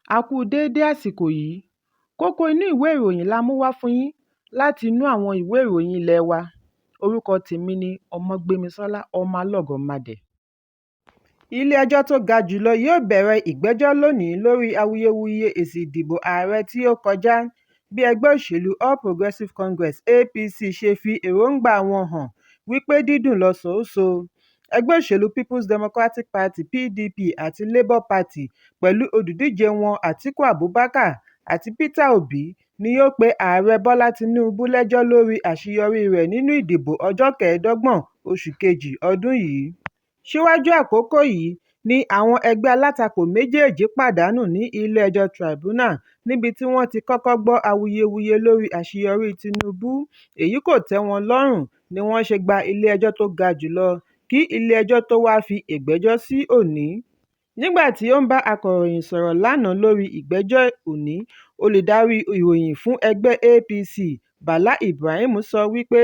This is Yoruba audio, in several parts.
A kú déédé àsìkò yìí. Kókó inú ìwé ìròyìn la mú wá fún yín láti inú àwọn ìwé ìròyìn ilé wa. Orúkọ tèmi ni Ọmọgbémisọ́lá ọmọ Alọ́gọ̀madẹ̀. Ilé-ẹjọ́ tó ga jùlọ yóò bẹ̀rẹ̀ ìgbẹ́jọ́ lónìí lórí awuyewuye èsì ìdìbò ààrẹ tí ó kọjá bí ẹgbẹ́ òṣèlú All Progressives Congress (APC) ṣe fi èròǹgbà wọn hàn wípé dídùn lọsàn ó so. Ẹgbẹ́ òṣèlú People's Democratic Party (PDP) àti Labour Party pẹ̀lú olùdíje wọn Atiku Abubakar àti Peter Obi ni yóò pe ààrẹ Bọ́lá Tinubu lẹ́jọ́ lórí àṣeyọrí rẹ̀ nínú ìdìbò ọjọ́ 25 oṣù kejì ọdún yìí. Síwájú àkókò yìí ni àwọn ẹgbẹ́ alátakò méjèèjì pàdánù ní ilé-ẹjọ́ tribunal níbi tí wọ́n ti kọ́kọ́ gbọ́ awuyewuye lórí àṣeyọrí Tinubu. Èyí kò tẹ́ wọn lọ́rùn ni wọ́n ṣe gba ilé-ẹjọ́ tó ga jùlọ kí ilé-ẹjọ́ tó wá fi ìgbẹ́jọ́ sí òní. Nígbà tí ó ń bá akọ̀ròyìn sọ̀rọ̀ lánàá lórí ìgbẹ́jọ́ òní, olùdarí ìròyìn fún ẹgbẹ́ APC Bala Ibrahim sọ wípé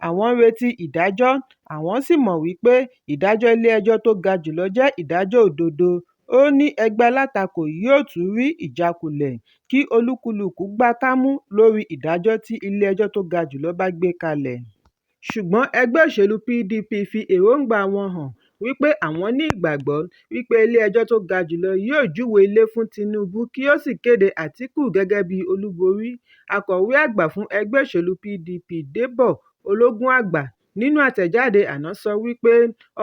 àwọn ń retí ìdájọ́, àwọn sì mọ̀ wípé ìdájọ́ ilé-ẹjọ́ tó ga jùlọ jẹ́ ìdájọ́ òdodo. Ó ní ẹgbẹ́ alátakò yóò tún rí ìjákulẹ̀ kí olúkúlùkù gbá kámú lórí ìdájọ́ tí ilé-ẹjọ́ tó ga jùlọ bá gbé kalẹ̀. Ṣùgbọ́n ẹgbẹ́ òṣèlú PDP fi èròǹgbà wọn hàn wípé àwọn ní ìgbàgbọ́ wípé ilé-ẹjọ́ tó ga jùlọ yóò júwe ilé fún Tinubu kí ó sì kéde Atiku gẹ́gẹ́ bí olúborí. Akọ̀wé àgbà fún ẹgbẹ́ òṣèlú PDP Débọ̀ Ológunàgbà nínú àtẹ̀jáde àná sọ wípé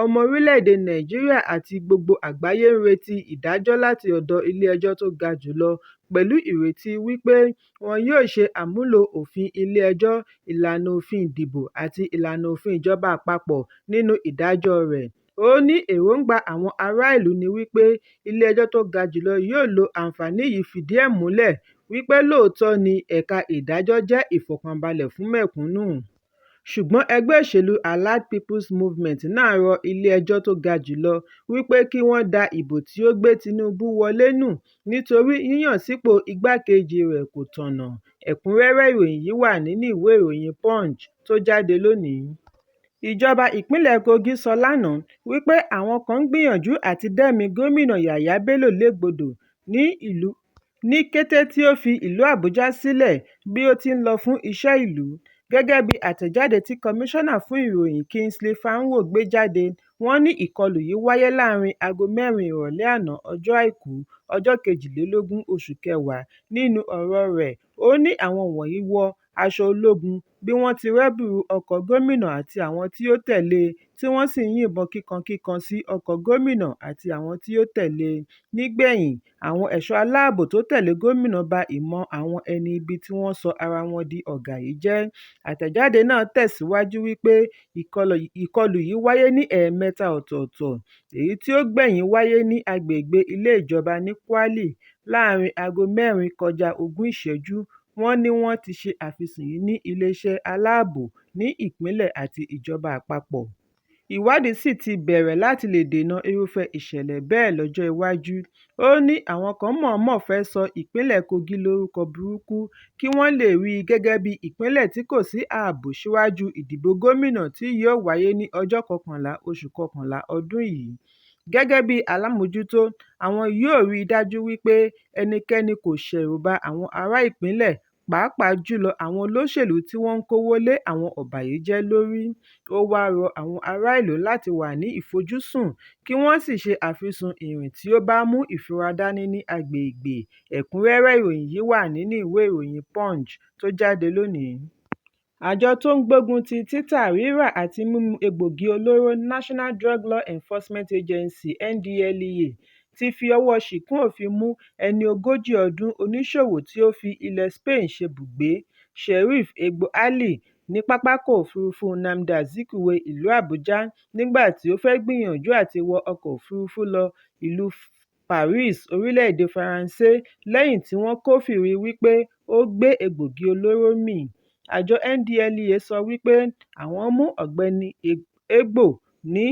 ọmọ orílẹ̀-èdè Nàìjíríà àti gbogbo àgbáyé ń retí ìdájọ́ láti ọ̀dọ̀ ilé-ẹjọ́ tó ga jùlọ pẹ̀lú ìrètí wípé wọn yóò ṣe àmúlò òfin ilé-ẹjọ́, ìlànà òfin ìdìbò àti ìlànà òfin ìjọba àpapọ̀ nínú ìdájọ́ rẹ̀. Ó ní èròǹgbà àwọn ará ìlú ni wípé ilé-ẹjọ́ tó ga jùlọ yóò lo àǹfààní yìí fìdí ẹ̀ múlẹ̀ wípé lóòótọ́ ni ẹ̀ka ìdájọ́ jẹ́ ìfọ̀kànbalẹ̀ fún mẹ̀kúnnù. Ṣùgbọ́n ẹgbẹ́ òṣèlú Allied People's Movement náà rọ ilé-ẹjọ́ tó ga jùlọ wípé kí wọ́n da ìbò tí ó gbé Tinubu wọlé nù nítorí yíyàn sípò igbákejì rẹ̀ kò tọ̀nà. Ẹ̀kúnrẹ́rẹ́ ìròyìn yìí wà nínú ìwé ìròyìn Punch tó jáde lónìí. Ìjọba ìpínlẹ̀ Kogi sọ lánàá wípé àwọn kan ń gbìyànjú àti dẹ́mi gómìnà Yàyà Bello légbodò ní kété tí ó fi ìlú Àbújá sílẹ̀ bí ó ti ń lọ fún iṣẹ́ ìlú. Gẹ́gẹ́ bí àtẹ̀jáde tí kọmíṣánná fún ìròyìn Kingsley Fánwò gbé jáde, wọ́n ní ìkọlù yìí wáyé láàrin aago 4 ìrọ̀lẹ́ àná ọjọ́ Àìkú ọjọ́ 22 oṣù kẹwàá. Nínú ọ̀rọ̀ rẹ̀, ó ní àwọn wọ̀nyí wọ aṣọ ológun bí wọ́n ti rẹ́bùrú ọkọ̀ gómìnà àti àwọn tí ó tẹ̀lé e tí wọ́n sì ń yìnbọn kíkankíkan sí ọkọ̀ gómìnà àti àwọn tí ó tẹ̀lé e. Nígbẹ̀yìn, àwọn ẹ̀ṣọ́ aláàbò tó tẹ̀lé gómìnà ba ìmọ̀ àwọn ẹni ibi tí wọ́n sọ ara wọn di ọ̀gá yìí jẹ́. Àtẹ̀jáde náà tẹ̀síwájú wípé ìkọlù yìí wáyé ní ẹ̀ẹ̀mẹta ọ̀tọ̀ọ̀tọ̀, èyí tí ó gbẹ̀yìn wáyé ní agbègbè ilé ìjọba ní Kwali láàrin aago 4 kọjá 20 ìṣẹ́jú. Wọ́n ní wọ́n ti ṣe àfisùn yìí ní iléeṣẹ́ aláàbò ní ìpínlẹ̀ àti ìjọba àpapọ̀. Ìwádìí sì ti bẹ̀rẹ̀ láti lè dènà irúfẹ́ ìṣẹ̀lẹ̀ bẹ́ẹ̀ lọ́jọ́ iwájú. Ó ní àwọn kan mọ̀ọ́mọ̀ fẹ́ sọ ìpínlẹ̀ Kogi lórúkọ burúkú kí wọ́n lè rí i gẹ́gẹ́ bí ìpínlẹ̀ tí kò sí ààbò síwájú ìdìbò gómìnà tí yóò wáyé ní ọjọ́ 11 oṣù kọkànlá ọdún yìí. Gẹ́gẹ́ bí alámòjútó, àwọn yóò rí i dájú wípé ẹnikẹ́ni kò ṣẹ̀rù ba àwọn ará ìpínlẹ̀, pàápàá jùlọ àwọn olóṣèlú tí wọ́n ń kówó lé àwọn ọ̀bàyéjẹ́ lórí. Ó wáá rọ àwọn ará ìlú láti wà ní ìfojúsùn kí wọ́n sì ṣe àfisùn ìrìn tí ó bá mú ìfura dání ní agbègbè. Ẹ̀kúnrẹ́rẹ́ ìròyìn yìí wà nínú ìwé ìròyìn Punch tó jáde lónìí. Àjọ tó ń gbógun ti títà, rírà àti mímu egbògi olóró National Drug Law Enforcement Agency (NDLEA) ti fi ọwọ́ ṣìkún òfin mú ẹni 40 ọdún oníṣòwò tí ó fi ilẹ̀ Spain ṣebùgbé, Sheriff Egbo Ali, ní pápákọ̀ òfurufú Nnamdi Azikiwe ìlú Àbújá nígbà tí ó fẹ́ gbìyànjú àti wọ ọkọ̀ òfurufú lọ ìlú Paris, orílẹ̀-èdè Faransé lẹ́yìn tí wọ́n kófìrí wípé ó gbé egbògi olóró mì. Àjọ NDLEA sọ wípé àwọn mú ọ̀gbẹ́ni Egbo ní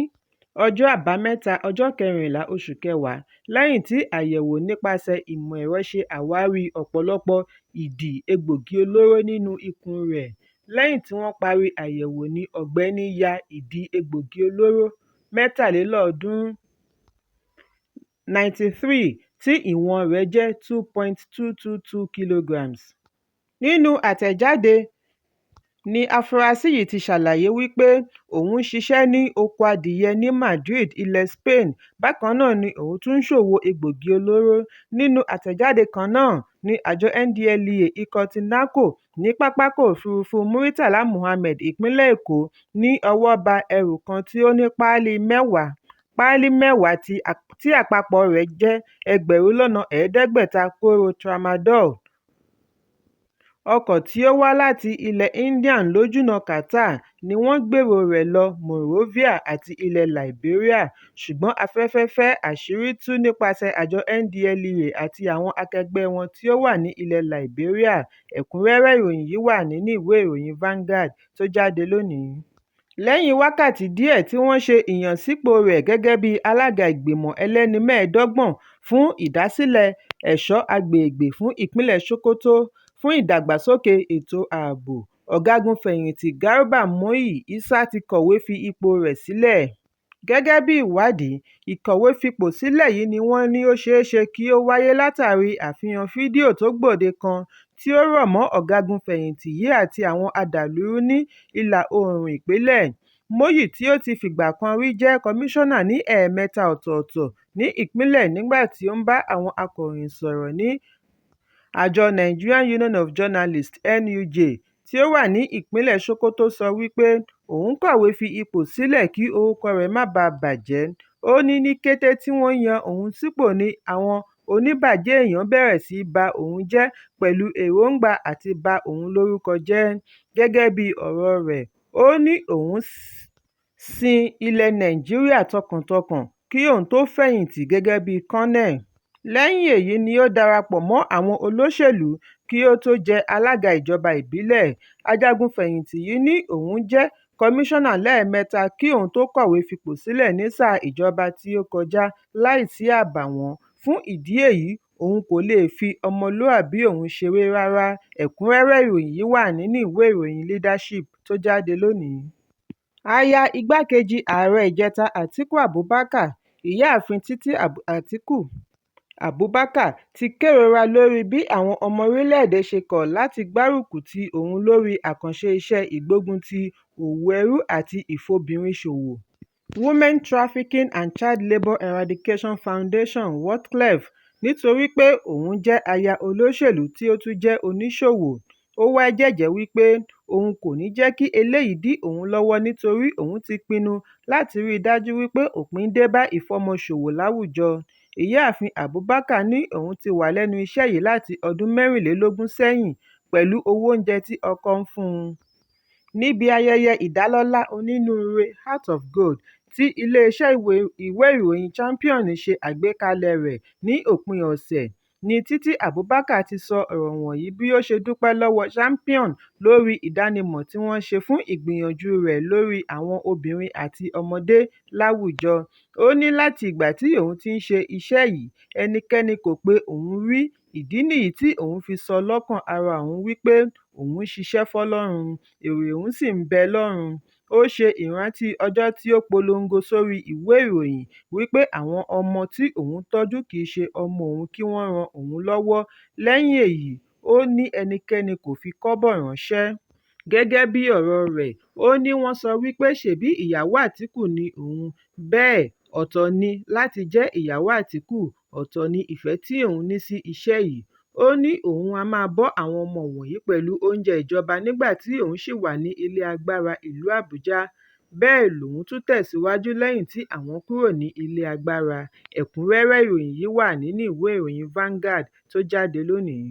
ọjọ́ Àbámẹ́ta ọjọ́ 14 oṣù kẹwàá lẹ́yìn tí àyẹ̀wò nípasẹ̀ ìmọ̀ ẹ̀rọ ṣe àwárí ọ̀pọ̀lọpọ̀ ìdì egbògi olóró nínú ikùn rẹ̀. Lẹ́yìn tí wọ́n parí àyẹ̀wò ni ọ̀gbẹ́ni ya ìdì egbògi olóró 93 tí ìwọ̀n rẹ̀ jẹ́ 2.222 kilograms. Nínú àtẹ̀jáde ni afurasí yìí ti ṣàlàyé wípé òun ń ṣiṣẹ́ ní oko adìyẹ ní Madrid, ilẹ̀ Spain. Bákan náà ni òun tún ń ṣòwò egbògi olóró. Nínú àtẹ̀jáde kan náà ni àjọ NDLEA ikọ̀ ti NACO ní pápákọ̀ òfurufú Muritala Muhammed ìpínlẹ̀ Èkó ní ọwọ́ ba ẹrù kan tí ó ní páálí mẹ́wàá tí àpapọ̀ rẹ̀ jẹ́ 500 kóró tramadol. Ọkọ̀ tí ó wá láti ilẹ̀ India lójúnà Qatar ni wọ́n gbèrò rẹ̀ lọ Monrovia àti ilẹ̀ Liberia, ṣùgbọ́n afẹ́fẹ́ fẹ́ àṣírí tú nípasẹ̀ àjọ NDLEA àti àwọn akẹgbẹ́ wọn tí ó wà ní ilẹ̀ Liberia. Ẹ̀kúnrẹ́rẹ́ ìròyìn yìí wà nínú ìwé ìròyìn Vanguard tó jáde lónìí. Lẹ́yìn wákàtí díẹ̀ tí wọ́n ṣe ìyànsípò rẹ̀ gẹ́gẹ́ bí alága ìgbìmọ̀ ẹlẹ́ni 25 fún ìdásílẹ̀ ẹ̀ṣọ́ agbègbè fún ìpínlẹ̀ Sokoto fún ìdàgbàsókè ètò ààbò, ọ̀gágun fẹ̀yìntì Garba Moyi Isa ti kọ̀wé fi ipò rẹ̀ sílẹ̀. Gẹ́gẹ́ bí ìwádìí, ìkọ̀wé fipò sílẹ̀ yìí ni wọ́n ní ó ṣeé ṣe kí ó wáyé látàrí àfihàn fídíò tó gbòde kan tí ó rọ̀ mọ́ ọ̀gágun fẹ̀yìntì yìí àti àwọn adàlúrú ní ìlà oòrùn ìpínlẹ̀. Moyi tí ó ti fìgbà kan rí jẹ́ kọmíṣánná ní 3 ọ̀tọ̀ọ̀tọ̀ ní ìpínlẹ̀ nígbà tí ó ń bá àwọn akọ̀ròyìn sọ̀rọ̀ ní àjọ Nigerian Union of Journalists (NUJ) tí ó wà ní ìpínlẹ̀ Sokoto sọ wípé òun kọ̀wé fi ipò sílẹ̀ kí orúkọ rẹ̀ má bàa bàjẹ́. Ó ní kété tí wọ́n yan òun sípò ni àwọn oníbàjẹ́ èèyàn bẹ̀rẹ̀ sí í ba òun jẹ́ pẹ̀lú èròǹgbà àti ba òun lórúkọ jẹ́. Gẹ́gẹ́ bí ọ̀rọ̀ rẹ̀, ó ní òun sin ilẹ̀ Nàìjíríà tọkàntọkàn kí òun tó fẹ̀yìntì gẹ́gẹ́ bí colonel. Lẹ́yìn èyí ni ó darapọ̀ mọ́ àwọn olóṣèlú kí ó tó jẹ alága ìjọba ìbílẹ̀. Ajagunfẹ̀yìntì yìí ní òun jẹ́ kọmíṣánná 3 kí òun tó kọ̀wé fipò sílẹ̀ ní sáà ìjọba tí ó kọjá láìsí àbàwọ́n. Fún ìdí èyí, òun kò lè fi ọmọlúàbí òun ṣeré rárá. Ẹ̀kúnrẹ́rẹ́ ìròyìn yìí wà nínú ìwé ìròyìn Leadership tó jáde lónìí. Aya igbákejì ààrẹ ìjẹta Atiku Abubakar, ìyáàfin Títí Atiku Abubakar ti kérora lórí bí àwọn ọmọ orílẹ̀-èdè ṣe kọ̀ láti gbárùkù ti òun lórí àkànṣe iṣẹ́ ìgbógunti òwò ẹrú àti ìfobìnrin-ṣòwò. Women Trafficking and Child Labour Eradication Foundation (WOTCLEF) nítorí pé òun jẹ́ aya olóṣèlú tí ó tún jẹ́ oníṣòwò. Ó wá jẹ́jẹ̀ẹ́ wípé òun kò ní jẹ́ kí eléyìí dí òun lọ́wọ́ nítorí òun ti pinnu láti rí i dájú wípé òpin dé bá ìfọmọṣòwò láwùjọ. Ìyáàfin Abubakar ní òun ti wà lẹ́nu iṣẹ́ yìí láti ọdún 24 sẹ́yìn pẹ̀lú owó oúnjẹ tí ọkọ ń fún un. Níbi ayẹyẹ ìdálọ́lá onínúure Heart of Gold tí iléeṣẹ́ ìwé ìròyìn Champion ṣe àgbékalẹ̀ rẹ̀ ní òpin ọ̀sẹ̀ ni Títí Abubakar ti sọ ọ̀rọ̀ wọ̀nyí bí ó ṣe dúpẹ́ lọ́wọ́ Champion lórí ìdánimọ̀ tí wọ́n ṣe fún ìgbìyànjú rẹ̀ lórí àwọn obìnrin àti ọmọdé láwùjọ. Ó ní láti ìgbà tí òun ti ń ṣe iṣẹ́ yìí, ẹnikẹ́ni kò pé òun rí. Ìdí nìyí tí òun fi sọ lọ́kàn ara òun wípé òun ń ṣiṣẹ́ f'Ọlọ́run, èrè òun sì ń bẹ lọ́run. Ó ṣe ìrántí ọjọ́ tí ó polongo sórí ìwé ìròyìn wípé àwọn ọmọ tí òun tọ́jú kìí ṣe ọmọ òun kí wọ́n ran òun lọ́wọ́. Lẹ́yìn èyí, ó ní ẹnikẹ́ni kò fi kọ́bọ̀ ránṣẹ́. Gẹ́gẹ́ bí ọ̀rọ̀ rẹ̀, ó ní wọ́n sọ wípé ṣebí ìyàwó Àtíkù ni òun. Bẹ́ẹ̀, ọ̀tọ̀ ni láti jẹ́ ìyàwó Àtíkù, ọ̀tọ̀ ni ìfẹ́ tí òun ní sí iṣẹ́ yìí. Ó ní òun á máa bọ́ àwọn ọmọ wọ̀nyí pẹ̀lú oúnjẹ ìjọba nígbà tí òun ṣì wà ní ilé agbára ìlú Àbújá. Bẹ́ẹ̀ lòun tún tẹ̀síwájú lẹ́yìn tí àwọn kúrò ní ilé agbára. Ẹ̀kúnrẹ́rẹ́ ìròyìn yìí wà nínú ìwé ìròyìn Vanguard tó jáde lónìí.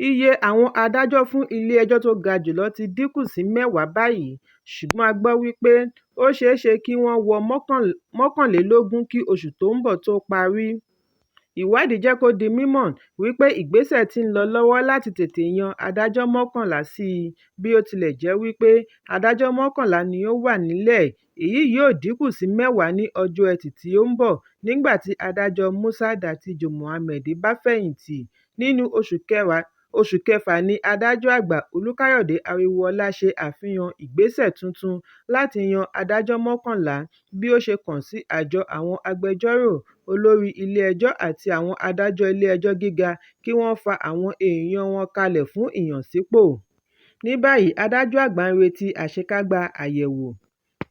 Iye àwọn adájọ́ fún ilé-ẹjọ́ tó ga jùlọ ti dínkù sí 10 báyìí, ṣùgbọ́n a gbọ́ wípé ó ṣeé ṣe kí wọ́n wọ 21 kí oṣù tó ń bọ̀ tó parí. Ìwádìí jẹ́ kó di mímọ̀ wípé ìgbésẹ̀ ti ń lọ lọ́wọ́ láti tètè yan adájọ́ 11 sí i, bí ó tilẹ̀ jẹ́ wípé adájọ́ 11 ni ó wà nílẹ̀. Èyí yóò dínkù sí 10 ní ọjọ́ Ẹtì tí ó ń bọ̀ nígbà tí adájọ́ Musa Datijo Mohammed bá fẹ̀yìntì. Nínú oṣù kẹfà ni adájọ́ àgbà Olúkáyọ̀dé Ariwoola ṣe àfihàn ìgbésẹ̀ tuntun láti yan adájọ́ 11 bí ó ṣe kàn sí àjọ àwọn agbẹjọ́rò. olórí ilé-ẹjọ́ àti àwọn adájọ́ ilé-ẹjọ́ gíga kí wọ́n fa àwọn èèyàn wọn kalẹ̀ fún ìyànsípò. Ní báyìí, adájọ́ àgbà ń retí àṣekágbá àyẹ̀wò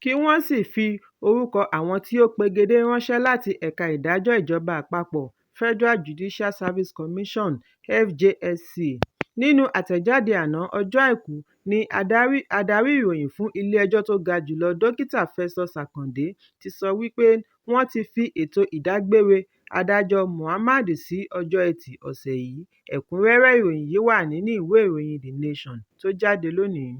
kí wọ́n sì fi orúkọ àwọn tí ó pegedé ránṣẹ́ láti ẹ̀ka ìdájọ́ ìjọba àpapọ̀ Federal Judicial Service Commission (FJSC). Nínú àtẹ̀jáde àná ọjọ́ Àìkú ni adarí ìròyìn fún ilé-ẹjọ́ tó ga jùlọ Dókítà Festus Akande ti sọ wípé wọ́n ti fi ètò ìdágbére adájọ́ Mohammed sí ọjọ́ Ẹtì ọ̀sẹ̀ yìí. Ẹ̀kúnrẹ́rẹ́ ìròyìn yìí wà nínú ìwé ìròyìn The Nation tó jáde lónìí.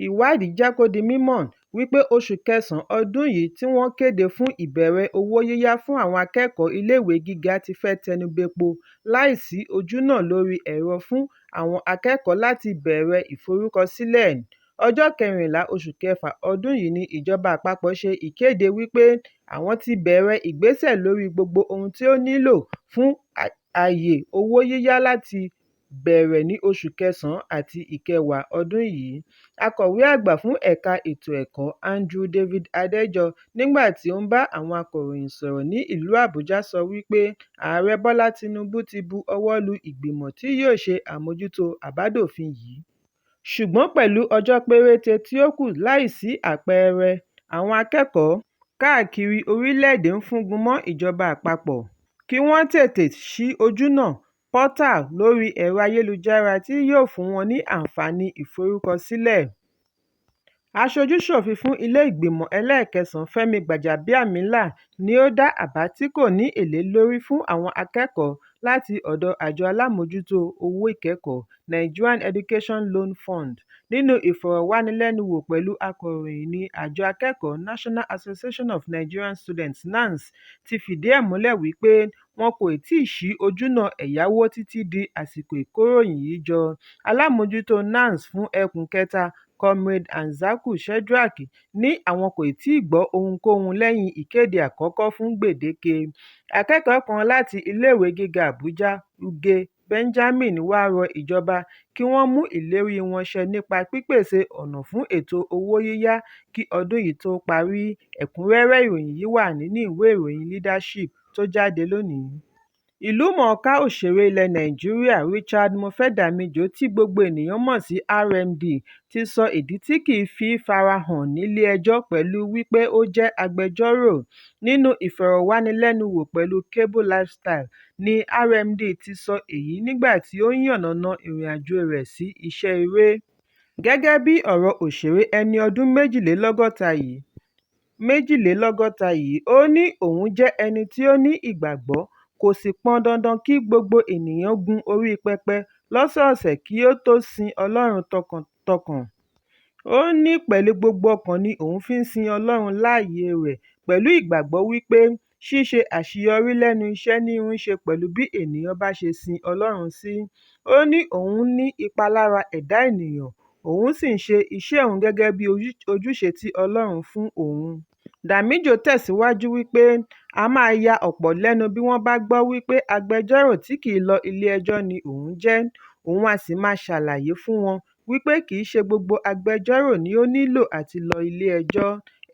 Ìwádìí jẹ́ kó di mímọ̀ wípé oṣù kẹsàn-án ọdún yìí tí wọ́n kéde fún ìbẹ̀rẹ̀ owó yíyá fún àwọn akẹ́kọ̀ọ́ iléèwé gíga ti fẹ́ tẹnubẹ́po láìsí ojúnà lórí ẹ̀rọ fún àwọn akẹ́kọ̀ọ́ láti bẹ̀rẹ̀ ìforúkọsílẹ̀. Ọjọ́ 14 oṣù kẹfà ọdún yìí ni ìjọba àpapọ̀ ṣe ìkéde wípé àwọn ti bẹ̀rẹ̀ ìgbésẹ̀ lórí gbogbo ohun tí ó nílò fún ààyè owó yíyá láti bẹ̀rẹ̀ ní oṣù kẹsàn-án àti ìkẹwàá ọdún yìí. Akọ̀wé àgbà fún ẹ̀ka ètò ẹ̀kọ́ Andrew David Adéjọ nígbà tí ó ń bá àwọn akọ̀ròyìn sọ̀rọ̀ ní ìlú Àbújá sọ wípé Ààrẹ Bọ́lá Tinubu ti bu ọwọ́ lu ìgbìmọ̀ tí yóò ṣe àmójútó àbádòfin yìí. Ṣùgbọ́n pẹ̀lú ọjọ́ péréte tí ó kù láìsí àpẹẹrẹ, àwọn akẹ́kọ̀ọ́ káàkiri orílẹ̀-èdè ń fúngun mọ́ ìjọba àpapọ̀ kí wọ́n tètè ṣí ojúnà portal lórí ẹ̀rọ ayélujára tí yóò fún wọn ní àǹfààní ìforúkọsílẹ̀. Aṣojú-ṣòfin fún ilé-ìgbìmọ̀ ẹlẹ́ẹ̀kẹsàn-án Fẹ́mi Gbàjàbíàmílà ni ó dá àbá tí kò ní èlé lórí fún àwọn akẹ́kọ̀ọ́ láti ọ̀dọ̀ àjọ alámòójútó owó ìkẹ́kọ̀ọ́ Nigerian Education Loan Fund. Nínú ìfọ̀rọ̀wánilẹ́nuwò pẹ̀lú akọ̀ròyìn ní àjọ akẹ́kọ̀ọ́ National Association of Nigerian Students (NANS) ti fìdí ẹ̀ múlẹ̀ wípé wọn kò tíì ṣí ojúnà ẹ̀yáwó títí di àsìkò ìkóròyìn yìí jọ. Alámòójútó NANS fún ẹkùn kẹta Comrade Anzaku Shedrack ní àwọn kò tíì gbọ́ ohunkóhun lẹ́yìn ìkéde àkọ́kọ́ fún gbèdéke. Akẹ́kọ̀ọ́ kan láti iléèwé gíga Àbújá Uge Benjamin wá rọ ìjọba kí wọ́n mú ìlérí wọn ṣẹ nípa pípèsè ọ̀nà fún ètò owó yíyá kí ọdún yìí tó parí. Ẹ̀kúnrẹ́rẹ́ ìròyìn yìí wà nínú ìwé ìròyìn Leadership tó jáde lónìí. Ìlúmọ̀ọ́ká òṣèré ilẹ̀ Nàìjíríà Richard Mofe-Damijo tí gbogbo ènìyàn mọ̀ sí RMD ti sọ ìdí tí kìí fi farahàn nílé-ẹjọ́ pẹ̀lú wípé ó jẹ́ agbẹjọ́rò. Nínú ìfọ̀rọ̀wánilẹ́nuwò pẹ̀lú Cable Lifestyle ni RMD ti sọ èyí nígbà tí ó ń yànnàná ìrìnàjò rẹ̀ sí iṣẹ́ eré. Gẹ́gẹ́ bí ọ̀rọ̀ òṣèré ẹni ọdún méjìlélọ́gọ́ta yìí, ó ní òun jẹ́ ẹni tí ó ní ìgbàgbọ́, kò sì pọn dandan kí gbogbo ènìyàn gun orí pẹpẹ lọ́sọ̀ọ̀sẹ̀ kí ó tó sin Ọlọ́run tọkàntọkàn. Ó ní pẹ̀lú gbogbo ọkàn ni òun fi ń sin Ọlọ́run láàyè rẹ̀, pẹ̀lú ìgbàgbọ́ wípé ṣíṣe àṣeyọrí lẹ́nu iṣẹ́ ní í ṣe pẹ̀lú bí ènìyàn bá ṣe sin Ọlọ́run sí. Ó ní òun ní ipa lára ẹ̀dá ènìyàn, òun sì ń ṣe iṣẹ́ òun gẹ́gẹ́ bí ojúṣe tí Ọlọ́run fún òun. Damijo tẹ̀síwájú wípé a máa ya ọ̀pọ̀ lẹ́nu bí wọ́n bá gbọ́ wípé agbẹjọ́rò tí kìí lọ ilé-ẹjọ́ ni òun jẹ́, òun á sì máa ṣàlàyé fún wọn wípé kìí ṣe gbogbo agbẹjọ́rò ni ó nílò àti lọ ilé-ẹjọ́.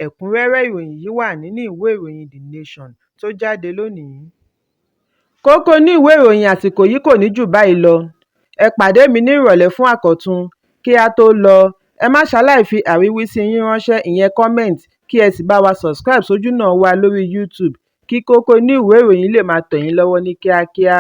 Ẹ̀kúnrẹ́rẹ́ ìròyìn yìí wà nínú ìwé ìròyìn The Nation tó jáde lónìí. Kókó inú ìwé ìròyìn àsìkò yìí kò ní jù báyìí lọ. Ẹ pàdé mi ní ìrọ̀lẹ́ fún àkọ́tun. Kí a tó lọ, ẹ má ṣaláì fi àríwísí yín ránṣẹ́, ìyẹn comment, kí ẹ sì bá wa subscribe sójúnà wa lórí YouTube kí Kókó Inú Ìwé Ìròyìn lè máa tẹ̀ yín lọ́wọ́ ní kíákíá.